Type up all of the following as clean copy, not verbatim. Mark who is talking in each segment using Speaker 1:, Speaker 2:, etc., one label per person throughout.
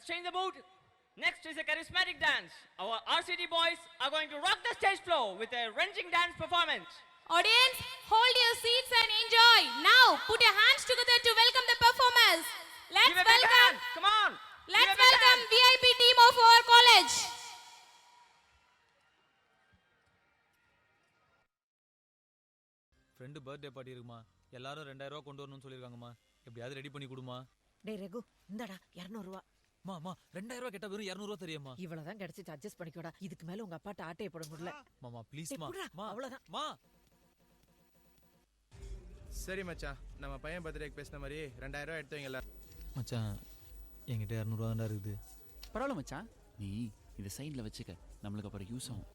Speaker 1: Let's change the mood. Next is a charismatic dance. Our RCD boys are going to rock the stage floor with a wrenching dance performance.
Speaker 2: Audience, hold your seats and enjoy. Now, put your hands together to welcome the performers. Let's welcome.
Speaker 1: Come on.
Speaker 2: Let's welcome VIP team of our college.
Speaker 3: Friend birthday party இருக்குமா, எல்லாரும் 2000 ரூபா கொண்டு வரணும்னு சொல்லிருக்காங்கம்மா. எப்படியாவது ready பண்ணி கொடுமா.
Speaker 4: டேய் ரகு, இந்தாடா 200 ரூபா.
Speaker 3: மாமா 2000 ரூபா கேட்டா வெறும் 200 ரூபா தெரியுமா?
Speaker 4: இவ்வளவுதான் கிடைச்சிட்டு அட்ஜஸ்ட் பண்ணிக்கோடா. இதுக்கு மேல உங்க அப்பாட்ட ஆட்டைய போட முடியல.
Speaker 3: மாமா ப்ளீஸ் மா.
Speaker 4: அவ்வளவுதான்.
Speaker 3: மா
Speaker 5: சரி மச்சான், நம்ம பையன் பர்த்டேக்கு பேசின மாதிரி 2000 ரூபா எடுத்து வைங்கல.
Speaker 3: மச்சான் என்கிட்ட 200 ரூபா தான் இருக்குது.
Speaker 6: பரவாயில்ல மச்சான், நீ இதை சைடில் வச்சுக்க, நம்மளுக்கு அப்புறம் யூஸ் ஆகும்.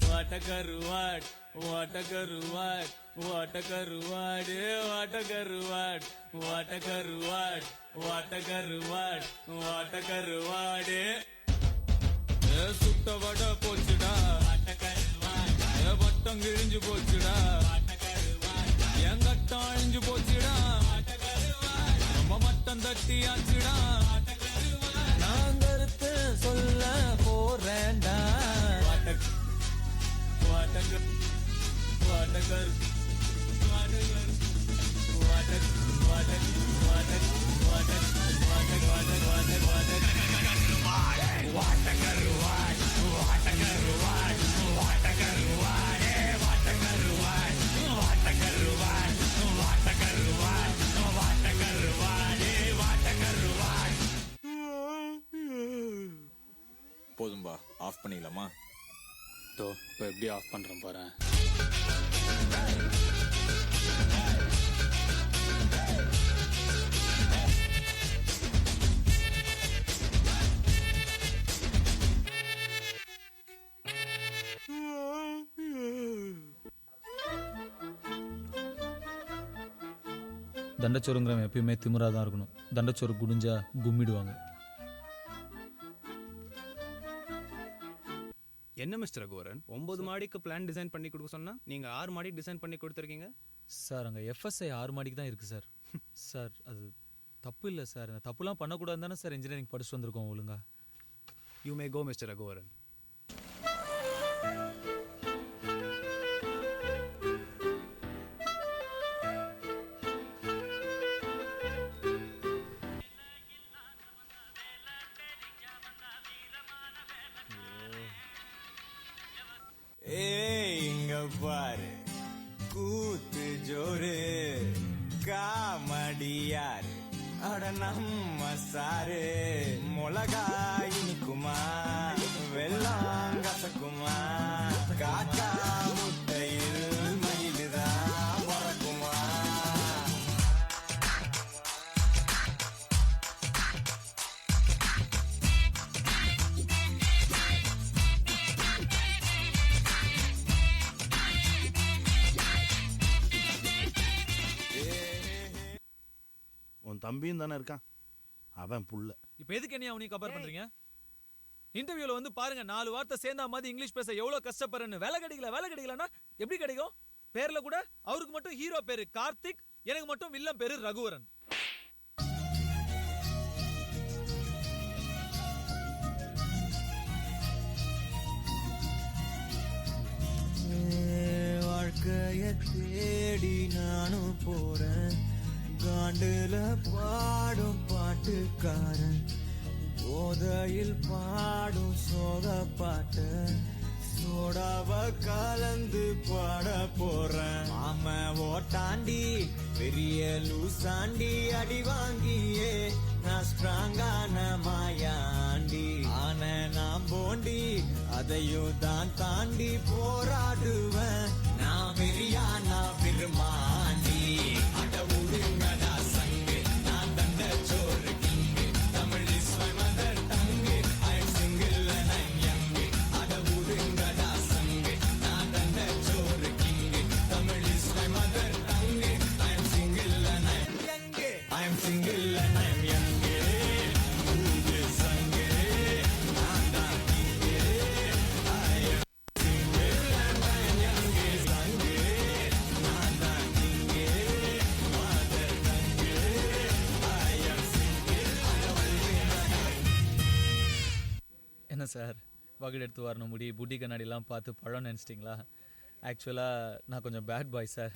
Speaker 7: What a karuad, what a karuad, what a karuad, what a karuad, what a karuad, what a karuad. சுட்ட வட போச்சுடா, வட்டம் கிழிஞ்சு போச்சுடா, என் கட்டம் அழிஞ்சு போச்சுடா, நம்ம மட்டம் தட்டி ஆச்சுடா, நான் கருத்து சொல்ல போறேன்டா.
Speaker 8: போதும்பா, ஆஃப் பண்ணிடலாமா?
Speaker 6: இப்போ எப்படி ஆஃப் பண்றேன் பாரு.
Speaker 3: தண்டச்சோறுங்கிறவன் எப்பயுமே திமிரா தான் இருக்கணும். தண்டச்சோறு குடிஞ்சா கும்மிடுவாங்க.
Speaker 5: என்ன மிஸ்டர் ரகுவரன், 9 மாடிக்கு பிளான் டிசைன் பண்ணி கொடுக்க சொன்னா நீங்க 6 மாடி டிசைன் பண்ணி கொடுத்துருக்கீங்க.
Speaker 3: சார் அங்கே FSI 6 மாடிக்கு தான் இருக்குது சார். சார் அது தப்பு இல்லை சார். இந்த தப்புலாம் பண்ணக்கூடாது தானே சார் இன்ஜினியரிங் படிச்சுட்டு வந்திருக்கோம் ஒழுங்கா.
Speaker 5: You may go mister Raghuvaran.
Speaker 7: பாரு கூத்து ஜோரு காமடியாரு அட நம்ம சாரு மிளகா இனிக்குமா வெள்ளம் கசக்குமா காக்கா முட்டையில் மயிலுதான் பறக்குமா.
Speaker 9: உன் தம்பியும் தானே இருக்கான், அவன் புள்ள.
Speaker 3: இப்போ எதுக்கு என்ன அவனையும் கம்பேர் பண்றீங்க? இன்டர்வியூல வந்து பாருங்க, 4 வார்த்தை சேர்ந்தா மாதிரி இங்கிலீஷ் பேச எவ்வளவு கஷ்டப்படுறேன்னு. வேலை கிடைக்கலன்னா எப்படி கிடைக்கும்? பேர்ல கூட அவருக்கு மட்டும் ஹீரோ பேரு கார்த்திக், எனக்கு மட்டும் வில்லன் பேரு ரகுவரன்.
Speaker 7: வாழ்க்கைய தேடி நானும் போறேன், காண்டுல பாடும் பாட்டுக்காரன், போதையில் பாடும் சோக பாட்ட சோடாவ கலந்து பாட போறேன். ஆம ஓட்டாண்டி பெரிய லூசாண்டி அடி வாங்கியே நான் ஸ்ட்ராங்கான மாயாண்டி ஆன நான் போண்டி அதையும் தான் தாண்டி போராடுவேன். நான் வெறியா நான் பெருமாண்டி அட உடுங்கடா சங்கு நான் தண்ட சோறு king Tamil is my mother tongue I am single and I am young அட உடுங்கடா சங்கு
Speaker 3: என்ன சார் வகுடு எடுத்து வரணும் முடி புட்டி கண்ணாடிலாம் பார்த்து பழம் நினச்சிட்டிங்களா? ஆக்சுவலாக நான் கொஞ்சம் பேட் பாய் சார்.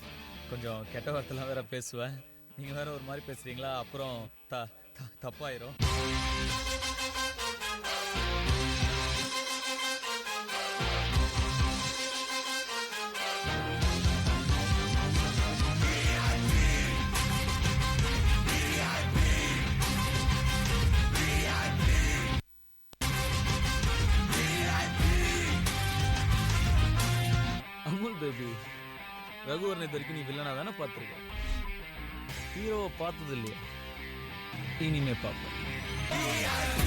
Speaker 3: கொஞ்சம் கெட்ட வார்த்தைலாம் வேற பேசுவேன். நீங்கள் வேற ஒரு மாதிரி பேசுகிறீங்களா, அப்புறம் தப்பாயிரும். அமுல் பேபி, ரகுவரன் இது வரைக்கும் நீ வில்லனா தானே பார்த்துருக்க, ஹீரோவை பார்த்தது இல்லையா? இனிமே பார்ப்போம்.